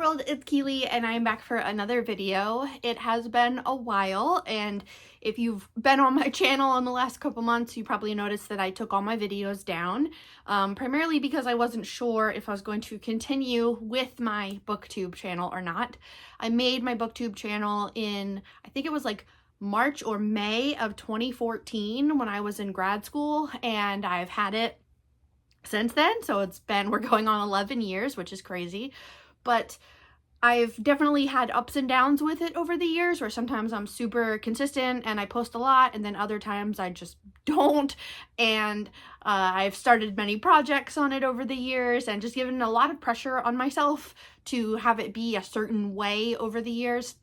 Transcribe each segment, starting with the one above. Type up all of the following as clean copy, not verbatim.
world, it's Keely and I'm back for another video. It has been a while, and if you've been on my channel in the last couple months, you probably noticed that I took all my videos down, primarily because I wasn't sure if I was going to continue with my booktube channel or not. I made my booktube channel in, I think it was like March or May of 2014 when I was in grad school, and I've had it since then. So we're going on 11 years, which is crazy. But I've definitely had ups and downs with it over the years, where sometimes I'm super consistent and I post a lot, and then other times I just don't. And I've started many projects on it over the years and just given a lot of pressure on myself to have it be a certain way over the years.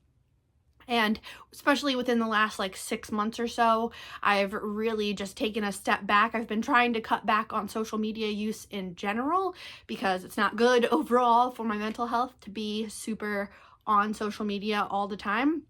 And especially within the last like 6 months or so, I've really just taken a step back. I've been trying to cut back on social media use in general because it's not good overall for my mental health to be super on social media all the time.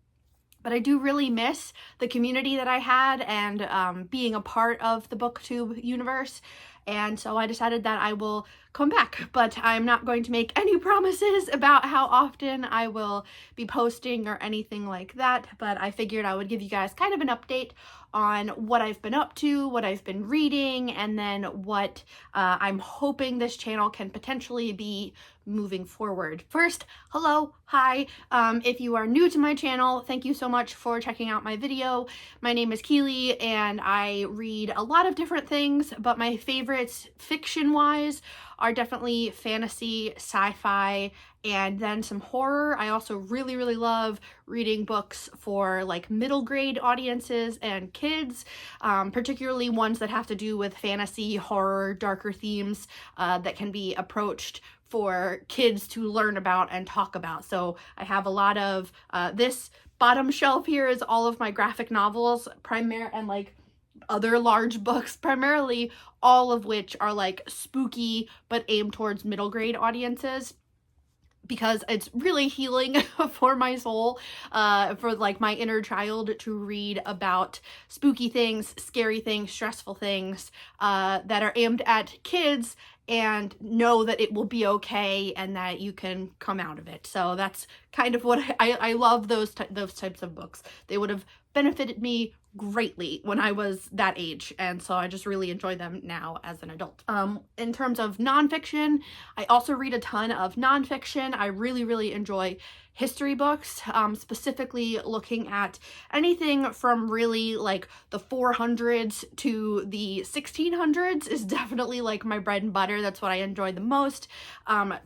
But I do really miss the community that I had and being a part of the booktube universe. And so I decided that I will come back, but I'm not going to make any promises about how often I will be posting or anything like that. But I figured I would give you guys kind of an update on what I've been up to, what I've been reading, and then what I'm hoping this channel can potentially be moving forward. First, hello, hi. If you are new to my channel, thank you so much for checking out my video. My name is Keely and I read a lot of different things, but my favorites fiction-wise are definitely fantasy, sci-fi, and then some horror. I also really love reading books for like middle grade audiences and kids, particularly ones that have to do with fantasy, horror, darker themes that can be approached for kids to learn about and talk about. So I have a lot of this bottom shelf here is all of my graphic novels, and like other large books, primarily all of which are like spooky but aimed towards middle grade audiences, because it's really healing for my soul, for like my inner child, to read about spooky things, scary things, stressful things that are aimed at kids, and know that it will be okay and that you can come out of it. So that's kind of what I love, those types of books. They would have benefited me greatly when I was that age, and so I just really enjoy them now as an adult. In terms of nonfiction, I also read a ton of nonfiction. I really enjoy history books, specifically looking at anything from really like the 400s to the 1600s is definitely like my bread and butter. That's what I enjoy the most.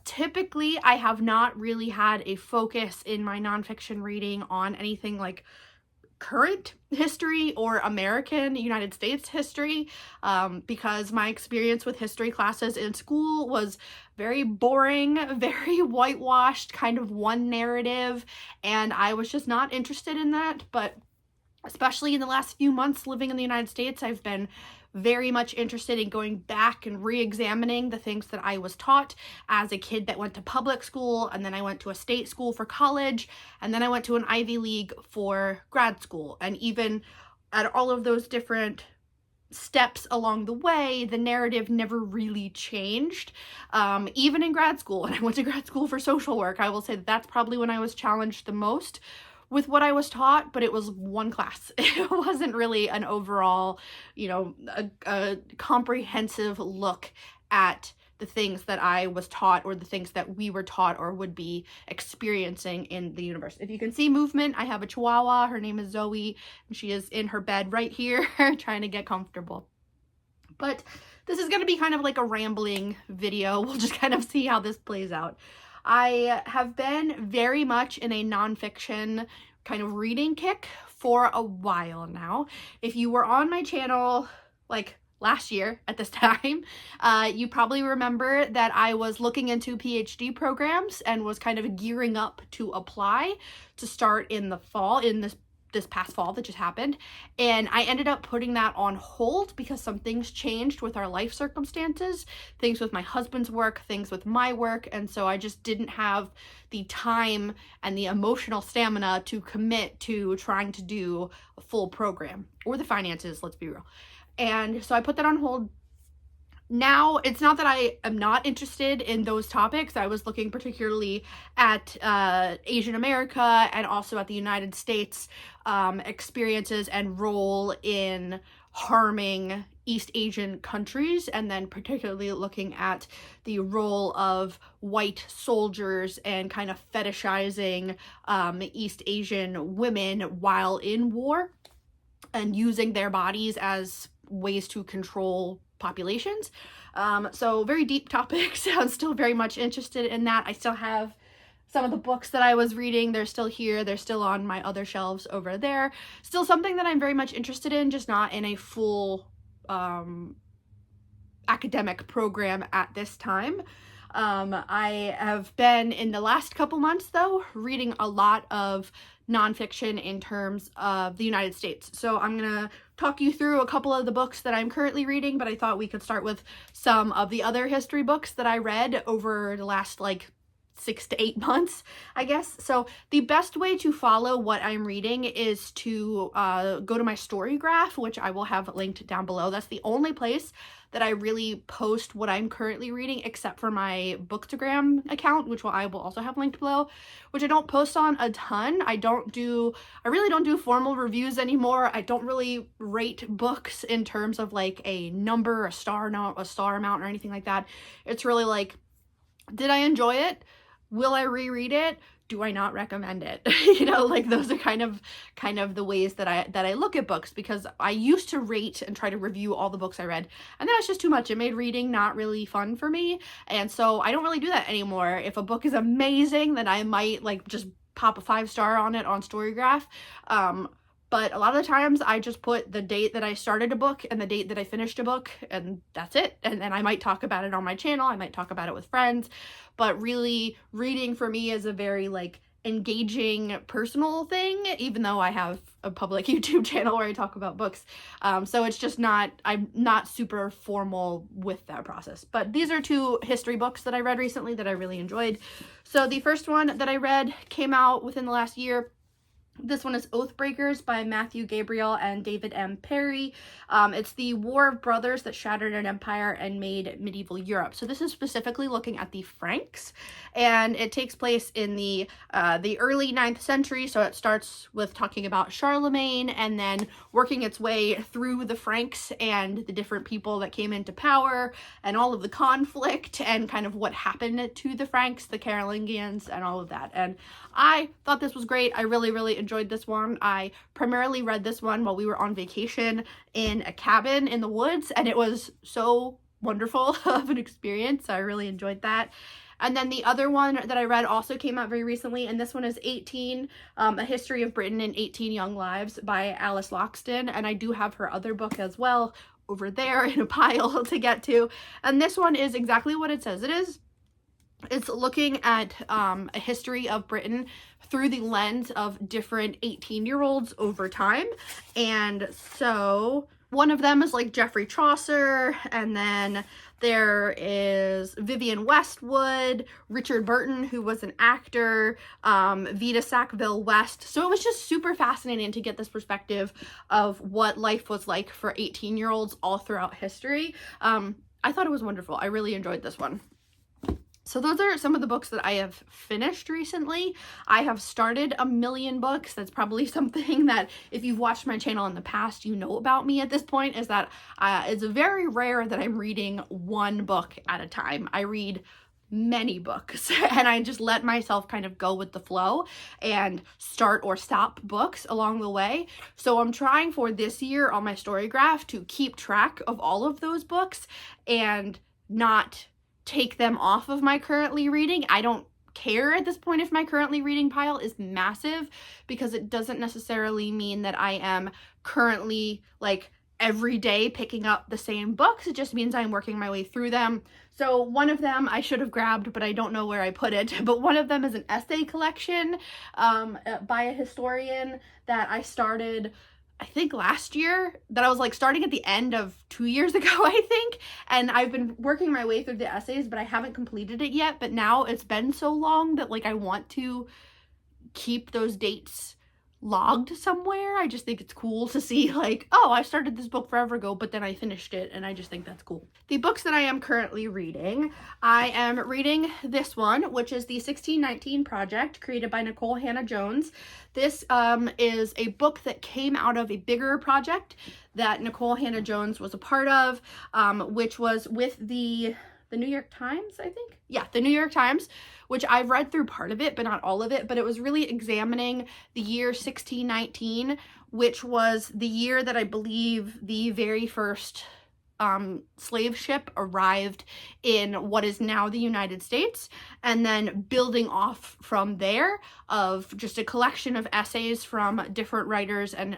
Typically, I have not really had a focus in my nonfiction reading on anything like current history or United States history, because my experience with history classes in school was very boring, very whitewashed, kind of one narrative, and I was just not interested in that. But especially in the last few months living in the United States, I've been very much interested in going back and re-examining the things that I was taught as a kid that went to public school, and then I went to a state school for college, and then I went to an Ivy League for grad school. And even at all of those different steps along the way, the narrative never really changed. Even in grad school, and I went to grad school for social work, I will say that that's probably when I was challenged the most with what I was taught, but it was one class. It wasn't really an overall, a comprehensive look at the things that I was taught or the things that we were taught or would be experiencing in the universe. If you can see movement, I have a Chihuahua. Her name is Zoe, and she is in her bed right here trying to get comfortable. But this is going to be kind of like a rambling video. We'll just kind of see how this plays out. I have been very much in a nonfiction kind of reading kick for a while now. If you were on my channel like last year at this time, you probably remember that I was looking into PhD programs and was kind of gearing up to apply to start in the fall, in this past fall that just happened, and I ended up putting that on hold because some things changed with our life circumstances, things with my husband's work, things with my work, and so I just didn't have the time and the emotional stamina to commit to trying to do a full program, or the finances, let's be real. And so I put that on hold. Now, it's not that I am not interested in those topics. I was looking particularly at Asian America and also at the United States experiences and role in harming East Asian countries, and then particularly looking at the role of white soldiers and kind of fetishizing East Asian women while in war and using their bodies as ways to control populations. So very deep topics. I'm still very much interested in that. I still have some of the books that I was reading. They're still here. They're still on my other shelves over there. Still something that I'm very much interested in, just not in a full academic program at this time. I have been, in the last couple months though, reading a lot of nonfiction in terms of the United States. So I'm gonna talk you through a couple of the books that I'm currently reading, but I thought we could start with some of the other history books that I read over the last like 6 to 8 months, I guess. So the best way to follow what I'm reading is to go to my story graph, which I will have linked down below. That's the only place that I really post what I'm currently reading, except for my Bookstagram account, which I will also have linked below, which I don't post on a ton. I really don't do formal reviews anymore. I don't really rate books in terms of like a number, a star amount, or anything like that. It's really like, did I enjoy it? Will I reread it? Do I not recommend it? You know, like those are kind of the ways that I look at books, because I used to rate and try to review all the books I read, and that's just too much. It made reading not really fun for me, and so I don't really do that anymore. If a book is amazing, then I might like just pop a 5-star on it on Storygraph. But a lot of the times I just put the date that I started a book and the date that I finished a book, and that's it. And then I might talk about it on my channel. I might talk about it with friends. But really, reading for me is a very like engaging personal thing, even though I have a public YouTube channel where I talk about books. So it's just I'm not super formal with that process. But these are 2 history books that I read recently that I really enjoyed. So the first one that I read came out within the last year. This one is Oathbreakers by Matthew Gabriel and David M. Perry. It's the War of Brothers that shattered an empire and made medieval Europe. So this is specifically looking at the Franks, and it takes place in the early 9th century. So it starts with talking about Charlemagne and then working its way through the Franks and the different people that came into power and all of the conflict and kind of what happened to the Franks, the Carolingians, and all of that. And I thought this was great. I really enjoyed this one. I primarily read this one while we were on vacation in a cabin in the woods, and it was so wonderful of an experience. I really enjoyed that. And then the other one that I read also came out very recently, and this one is 18, A History of Britain in 18 Young Lives by Alice Loxton, and I do have her other book as well over there in a pile to get to. And this one is exactly what it says it is. It's looking at a history of Britain through the lens of different 18-year-olds over time. And so one of them is like Geoffrey Chaucer, and then there is Vivienne Westwood, Richard Burton, who was an actor, Vita Sackville West. So it was just super fascinating to get this perspective of what life was like for 18-year-olds all throughout history. I thought it was wonderful. I really enjoyed this one. So those are some of the books that I have finished recently. I have started a million books. That's probably something that if you've watched my channel in the past, you know about me at this point, is that it's very rare that I'm reading one book at a time. I read many books and I just let myself kind of go with the flow and start or stop books along the way. So I'm trying for this year on my story graph to keep track of all of those books and not take them off of my currently reading. I don't care at this point if my currently reading pile is massive, because it doesn't necessarily mean that I am currently like every day picking up the same books. It just means I'm working my way through them. So one of them I should have grabbed, but I don't know where I put it. But one of them is an essay collection by a historian that I started, I think last year, that I was like starting at the end of 2 years ago, I think. And I've been working my way through the essays, but I haven't completed it yet. But now it's been so long that like I want to keep those dates logged somewhere. I just think it's cool to see like, oh, I started this book forever ago, but then I finished it, and I just think that's cool. The books that I am currently reading, I am reading this one, which is the 1619 Project, created by Nicole Hannah Jones. This is a book that came out of a bigger project that Nicole Hannah Jones was a part of, which was with the New York Times, I think? Yeah, the New York Times, which I've read through part of it, but not all of it. But it was really examining the year 1619, which was the year that I believe the very first slave ship arrived in what is now the United States, and then building off from there of just a collection of essays from different writers and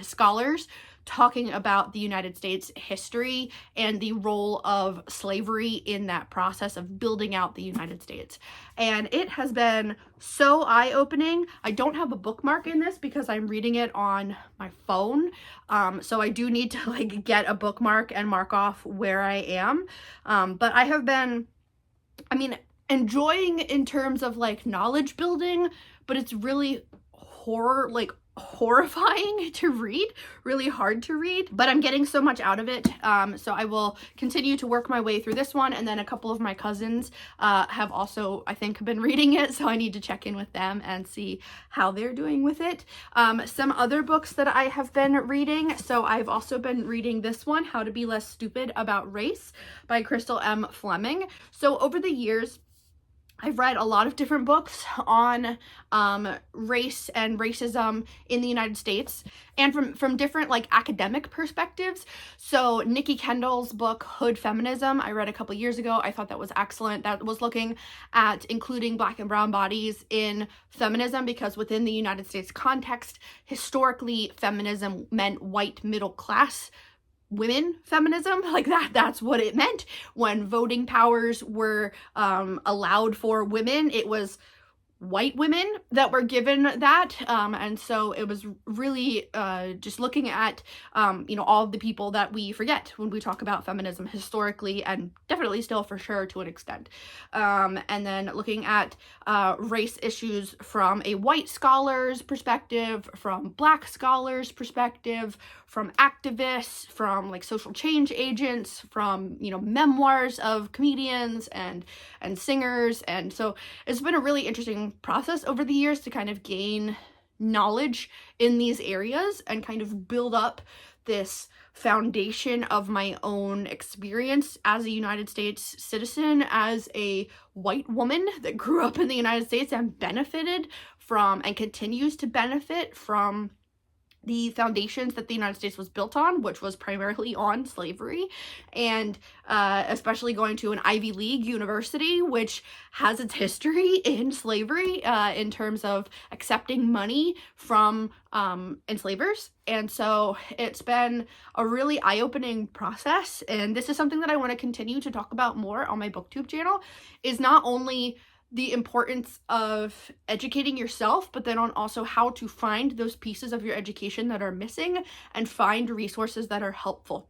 scholars talking about the United States history and the role of slavery in that process of building out the United States. And it has been so eye-opening. I don't have a bookmark in this because I'm reading it on my phone. So I do need to like get a bookmark and mark off where I am. But I have been, I mean, enjoying in terms of like knowledge building, but it's really horrifying to read, really hard to read, but I'm getting so much out of it. So I will continue to work my way through this one, and then a couple of my cousins have also, I think, been reading it, so I need to check in with them and see how they're doing with it. Some other books that I have been reading, so I've also been reading this one, How to Be Less Stupid About Race by Crystal M. Fleming. So over the years, I've read a lot of different books on race and racism in the United States, and from different like academic perspectives. So Nikki Kendall's book, Hood Feminism, I read a couple years ago. I thought that was excellent. That was looking at including Black and brown bodies in feminism, because within the United States context, historically, feminism meant white middle class women feminism. Like that's what it meant. When voting powers were allowed for women, it was white women that were given that, and so it was really just looking at you know, all of the people that we forget when we talk about feminism historically, and definitely still for sure to an extent, and then looking at race issues from a white scholar's perspective, from Black scholars' perspective, from activists, from like social change agents, from, you know, memoirs of comedians and singers. And so it's been a really interesting process over the years to kind of gain knowledge in these areas and kind of build up this foundation of my own experience as a United States citizen, as a white woman that grew up in the United States and benefited from and continues to benefit from the foundations that the United States was built on, which was primarily on slavery, and especially going to an Ivy League university, which has its history in slavery in terms of accepting money from enslavers. And so it's been a really eye-opening process, and this is something that I want to continue to talk about more on my booktube channel, is not only the importance of educating yourself, but then on also how to find those pieces of your education that are missing and find resources that are helpful.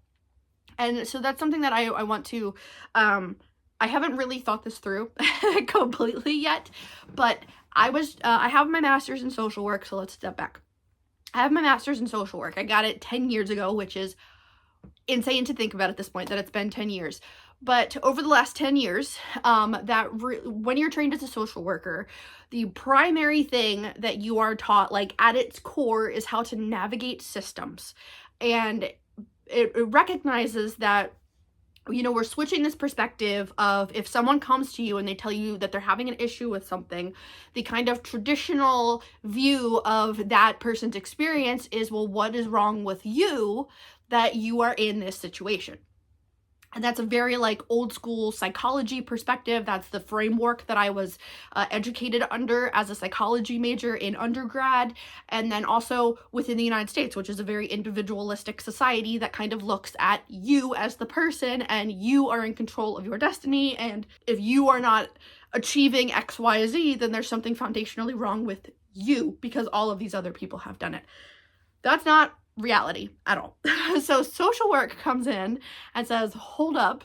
And so that's something that I want to, I haven't really thought this through completely yet, but I have my master's in social work, so let's step back. I have my master's in social work. I got it 10 years ago, which is insane to think about at this point, that it's been 10 years. But over the last 10 years, when you're trained as a social worker, the primary thing that you are taught, like at its core, is how to navigate systems. And it recognizes that, you know, we're switching this perspective of, if someone comes to you and they tell you that they're having an issue with something, the kind of traditional view of that person's experience is, well, what is wrong with you that you are in this situation? And that's a very like old school psychology perspective. That's the framework that I was educated under as a psychology major in undergrad. And then also within the United States, which is a very individualistic society that kind of looks at you as the person, and you are in control of your destiny. And if you are not achieving X, Y, Z, then there's something foundationally wrong with you because all of these other people have done it. That's not reality at all. So social work comes in and says, hold up,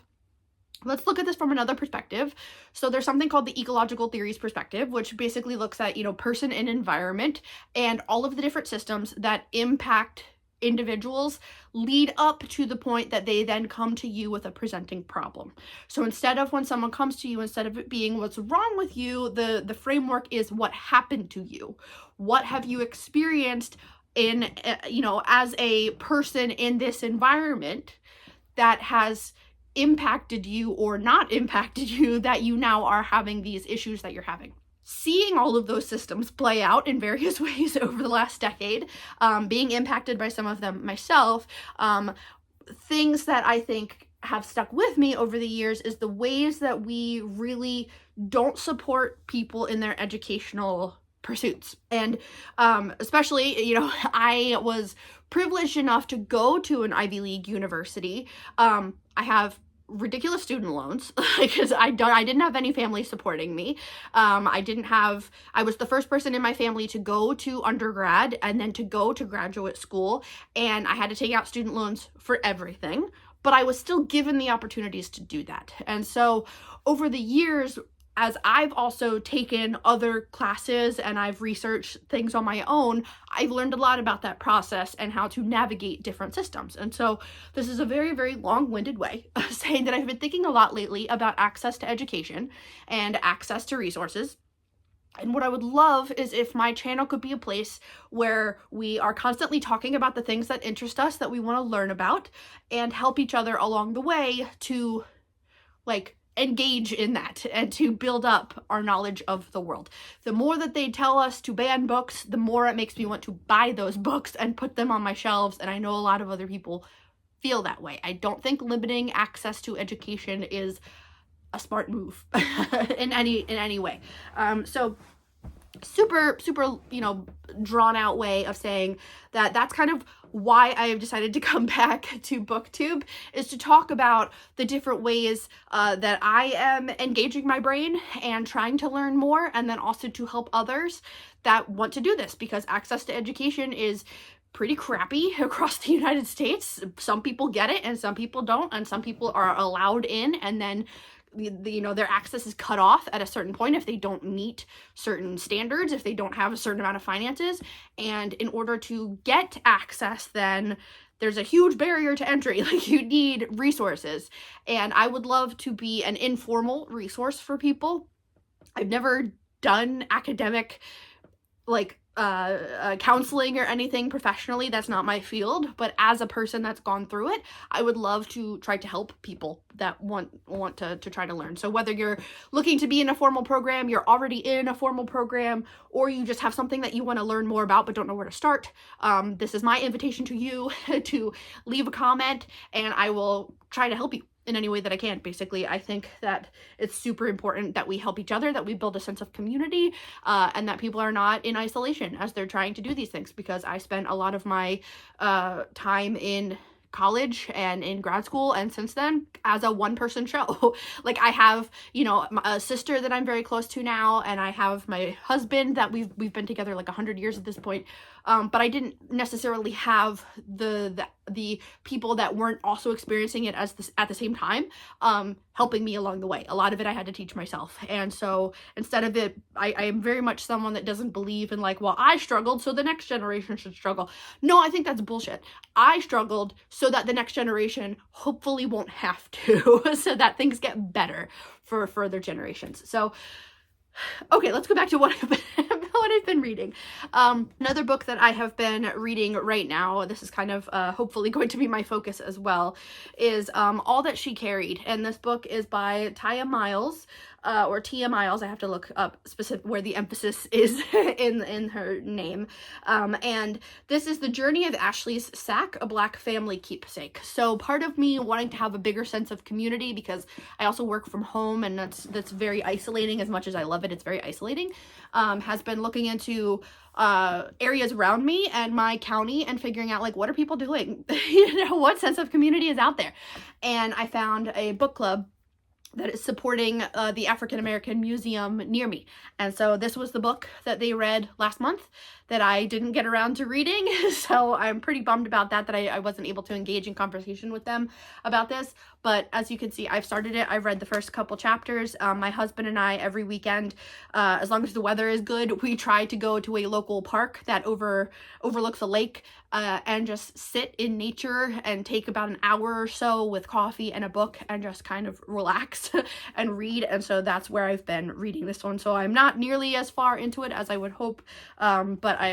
let's look at this from another perspective. So there's something called the ecological theories perspective, which basically looks at, person and environment and all of the different systems that impact individuals lead up to the point that they then come to you with a presenting problem. So instead of when someone comes to you, instead of it being what's wrong with you, the framework is what happened to you. What have you experienced in, as a person in this environment that has impacted you or not impacted you, that you now are having these issues that you're having. Seeing all of those systems play out in various ways over the last decade, being impacted by some of them myself, things that I think have stuck with me over the years is the ways that we really don't support people in their educational pursuits. And especially, I was privileged enough to go to an Ivy League university. I have ridiculous student loans because I didn't have any family supporting me. I was the first person in my family to go to undergrad and then to go to graduate school, and I had to take out student loans for everything, but I was still given the opportunities to do that. And so over the years, as I've also taken other classes and I've researched things on my own, I've learned a lot about that process and how to navigate different systems. And so this is a very, very long-winded way of saying that I've been thinking a lot lately about access to education and access to resources. And what I would love is if my channel could be a place where we are constantly talking about the things that interest us, that we want to learn about, and help each other along the way to, engage in that and to build up our knowledge of the world. The more that they tell us to ban books, the more it makes me want to buy those books and put them on my shelves, and I know a lot of other people feel that way. I don't think limiting access to education is a smart move in any way. So super drawn out way of saying that that's kind of why I have decided to come back to booktube, is to talk about the different ways that I am engaging my brain and trying to learn more, and then also to help others that want to do this, because access to education is pretty crappy across the United States. Some people get it and some people don't, and some people are allowed in and then their access is cut off at a certain point if they don't meet certain standards, if they don't have a certain amount of finances. And in order to get access, then there's a huge barrier to entry. You need resources. And I would love to be an informal resource for people. I've never done academic counseling or anything professionally. That's not my field, but as a person that's gone through it, I would love to try to help people that want to try to learn. So whether you're looking to be in a formal program, you're already in a formal program, or you just have something that you want to learn more about but don't know where to start, this is my invitation to you to leave a comment and I will try to help you in any way that I can. Basically, I think that it's super important that we help each other, that we build a sense of community, and that people are not in isolation as they're trying to do these things, because I spent a lot of my time in college and in grad school and since then as a one-person show. I have a sister that I'm very close to now, and I have my husband that we've been together 100 years at this point, but I didn't necessarily have the people that weren't also experiencing it at the same time helping me along the way. A lot of it I had to teach myself. And so instead of it, I am very much someone that doesn't believe in well, I struggled so the next generation should struggle. No, I think that's bullshit. I struggled so that the next generation hopefully won't have to, so that things get better for further generations. So okay, let's go back to what I've been reading. Another book that I have been reading right now, this is kind of hopefully going to be my focus as well, is All That She Carried. And this book is by Tia Miles, or Tia Miles. I have to look up specific where the emphasis is in her name. And this is the journey of Ashley's sack, a Black family keepsake. So part of me wanting to have a bigger sense of community, because I also work from home, and that's very isolating. As much as I love it, it's very isolating. Has been looking into areas around me and my county and figuring out what are people doing? What sense of community is out there? And I found a book club that is supporting the African American Museum near me. And so this was the book that they read last month that I didn't get around to reading. So I'm pretty bummed about that, I wasn't able to engage in conversation with them about this. But as you can see, I've started it. I've read the first couple chapters. My husband and I, every weekend, as long as the weather is good, we try to go to a local park that overlooks a lake and just sit in nature and take about an hour or so with coffee and a book and just kind of relax and read. And so that's where I've been reading this one. So I'm not nearly as far into it as I would hope, but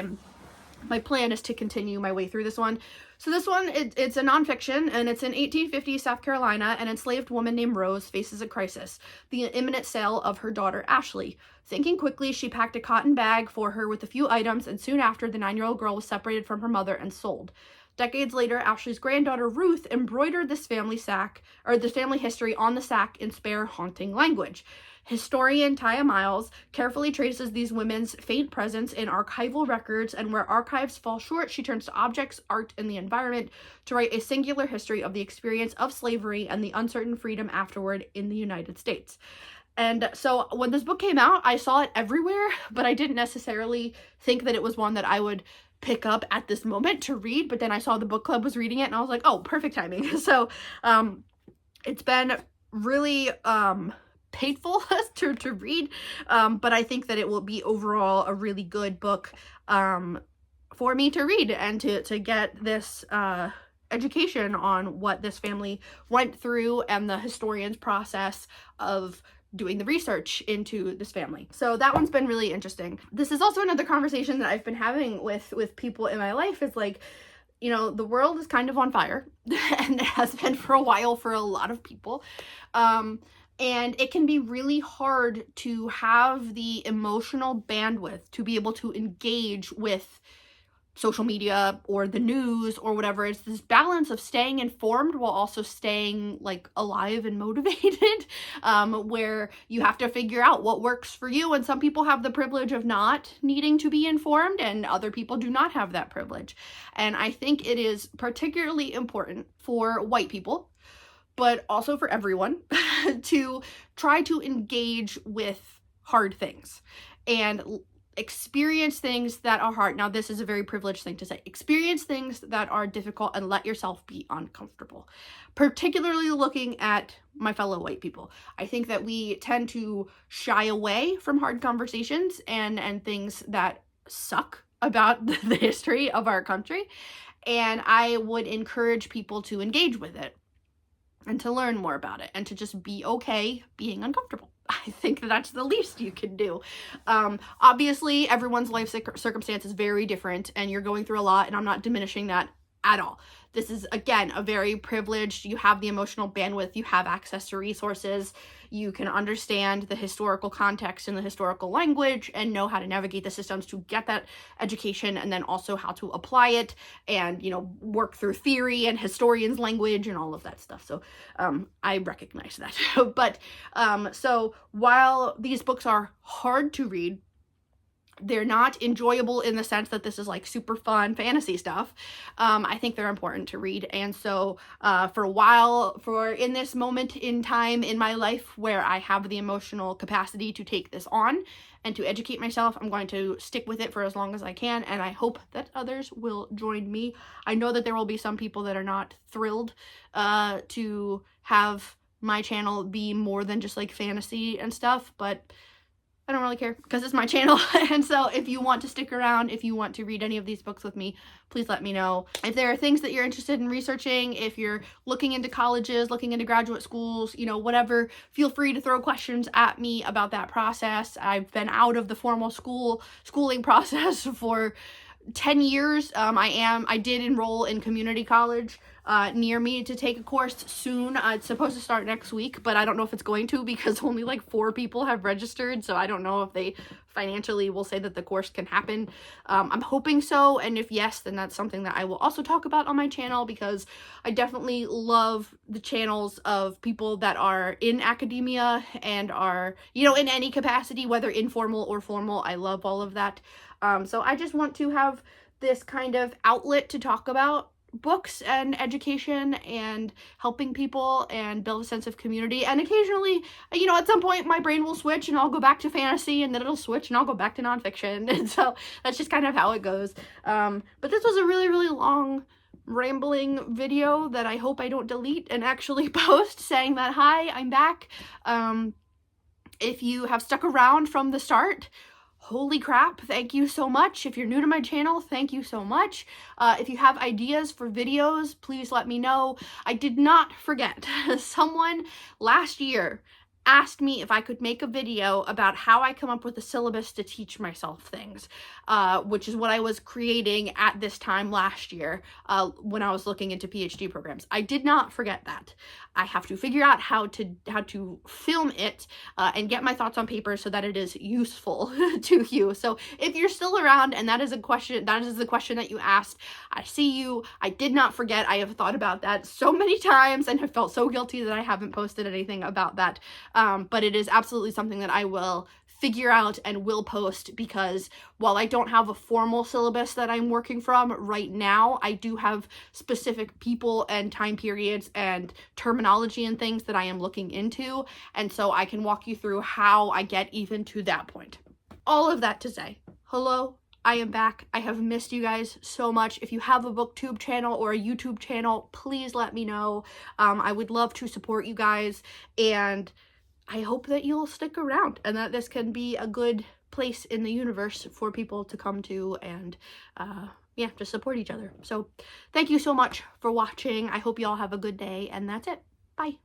my plan is to continue my way through this one. So this one, it's a nonfiction, and it's in 1850 South Carolina. An enslaved woman named Rose faces a crisis, the imminent sale of her daughter Ashley. Thinking quickly, she packed a cotton bag for her with a few items, and soon after, the 9-year-old girl was separated from her mother and sold. Decades later, Ashley's granddaughter Ruth embroidered this family history on the sack in spare, haunting language. Historian Taya Miles carefully traces these women's faint presence in archival records, and where archives fall short, she turns to objects, art, and the environment to write a singular history of the experience of slavery and the uncertain freedom afterward in the United States. And so when this book came out, I saw it everywhere, but I didn't necessarily think that it was one that I would pick up at this moment to read. But then I saw the book club was reading it, and I was like, oh, perfect timing. So it's been really painful to read, but I think that it will be overall a really good book for me to read and to get this education on what this family went through and the historian's process of doing the research into this family. So that one's been really interesting. This is also another conversation that I've been having with people in my life. Is like, you know, the world is kind of on fire and it has been for a while for a lot of people. And it can be really hard to have the emotional bandwidth to be able to engage with social media or the news or whatever. It's this balance of staying informed while also staying like alive and motivated, where you have to figure out what works for you. And some people have the privilege of not needing to be informed, and other people do not have that privilege. And I think it is particularly important for white people, but also for everyone, to try to engage with hard things and experience things that are hard. Now, this is a very privileged thing to say. Experience things that are difficult and let yourself be uncomfortable, particularly looking at my fellow white people. I think that we tend to shy away from hard conversations and things that suck about the history of our country. And I would encourage people to engage with it and to learn more about it and to just be okay being uncomfortable. I think that's the least you can do. Obviously, everyone's life circumstance is very different, and you're going through a lot, and I'm not diminishing that at all. This is, again, a very privileged, you have the emotional bandwidth, you have access to resources, you can understand the historical context and the historical language and know how to navigate the systems to get that education, and then also how to apply it and, you know, work through theory and historians' language and all of that stuff. So I recognize that. But so while these books are hard to read, they're not enjoyable in the sense that this is like super fun fantasy stuff. I think they're important to read. And so for a while, in this moment in time in my life where I have the emotional capacity to take this on and to educate myself, I'm going to stick with it for as long as I can. And I hope that others will join me. I know that there will be some people that are not thrilled to have my channel be more than just like fantasy and stuff, but I don't really care because it's my channel. And so if you want to stick around, if you want to read any of these books with me, please let me know. If there are things that you're interested in researching, if you're looking into colleges, looking into graduate schools, you know, whatever, feel free to throw questions at me about that process. I've been out of the formal schooling process for 10 years. I did enroll in community college near me to take a course soon. It's supposed to start next week, but I don't know if it's going to because only like 4 people have registered. So I don't know if they financially will say that the course can happen. I'm hoping so. And if yes, then that's something that I will also talk about on my channel, because I definitely love the channels of people that are in academia and are, you know, in any capacity, whether informal or formal. I love all of that. So I just want to have this kind of outlet to talk about books and education and helping people and build a sense of community. And occasionally, you know, at some point my brain will switch and I'll go back to fantasy, and then it'll switch and I'll go back to nonfiction. And so that's just kind of how it goes. But this was a really, really long rambling video that I hope I don't delete and actually post, saying that, hi, I'm back. If you have stuck around from the start, holy crap, thank you so much. If you're new to my channel, thank you so much. If you have ideas for videos, please let me know. I did not forget. Someone last year asked me if I could make a video about how I come up with a syllabus to teach myself things, which is what I was creating at this time last year when I was looking into PhD programs. I did not forget that. I have to figure out how to film it and get my thoughts on paper so that it is useful to you. So if you're still around and that is the question that you asked, I see you. I did not forget. I have thought about that so many times and have felt so guilty that I haven't posted anything about that. But it is absolutely something that I will figure out and will post, because while I don't have a formal syllabus that I'm working from right now, I do have specific people and time periods and terminology and things that I am looking into, and so I can walk you through how I get even to that point. All of that to say, hello, I am back. I have missed you guys so much. If you have a booktube channel or a YouTube channel, please let me know. I would love to support you guys, and I hope that you'll stick around and that this can be a good place in the universe for people to come to and, yeah, just support each other. So thank you so much for watching. I hope you all have a good day, and that's it. Bye.